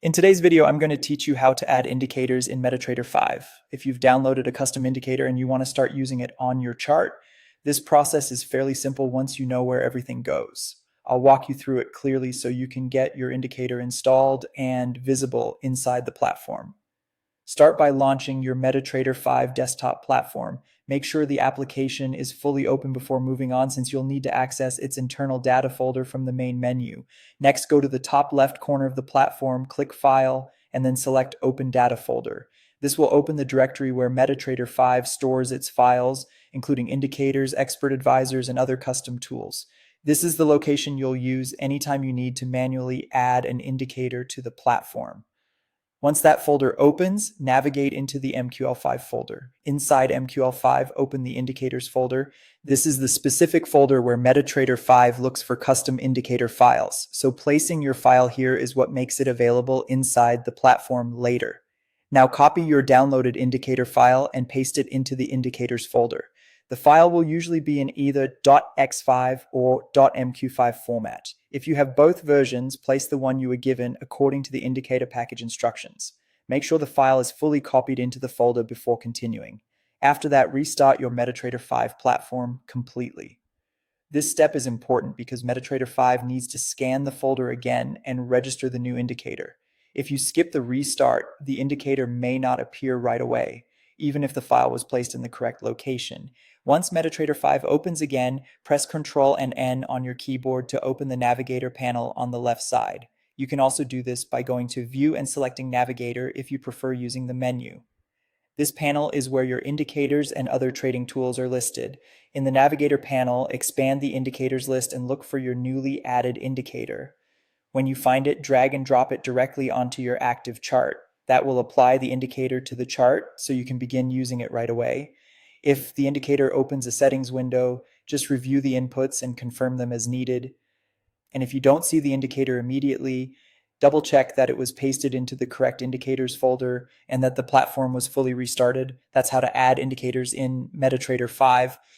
In today's video, I'm going to teach you how to add indicators in MetaTrader 5. If you've downloaded a custom indicator and you want to start using it on your chart, this process is fairly simple once you know where everything goes. I'll walk you through it clearly so you can get your indicator installed and visible inside the platform. Start by launching your MetaTrader 5 desktop platform. Make sure the application is fully open before moving on, since you'll need to access its internal data folder from the main menu. Next, go to the top left corner of the platform, click File, and then select Open Data Folder. This will open the directory where MetaTrader 5 stores its files, including indicators, expert advisors, and other custom tools. This is the location you'll use anytime you need to manually add an indicator to the platform. Once that folder opens, navigate into the MQL5 folder. Inside MQL5, open the Indicators folder. This is the specific folder where MetaTrader 5 looks for custom indicator files. So placing your file here is what makes it available inside the platform later. Now copy your downloaded indicator file and paste it into the Indicators folder. The file will usually be in either .x5 or .mq5 format. If you have both versions, place the one you were given according to the indicator package instructions. Make sure the file is fully copied into the folder before continuing. After that, restart your MetaTrader 5 platform completely. This step is important because MetaTrader 5 needs to scan the folder again and register the new indicator. If you skip the restart, the indicator may not appear right away, even if the file was placed in the correct location. Once MetaTrader 5 opens again, press Ctrl and N on your keyboard to open the Navigator panel on the left side. You can also do this by going to View and selecting Navigator if you prefer using the menu. This panel is where your indicators and other trading tools are listed. In the Navigator panel, expand the indicators list and look for your newly added indicator. When you find it, drag and drop it directly onto your active chart. That will apply the indicator to the chart so you can begin using it right away. If the indicator opens a settings window, just review the inputs and confirm them as needed. And if you don't see the indicator immediately, double check that it was pasted into the correct indicators folder and that the platform was fully restarted. That's how to add indicators in MetaTrader 5.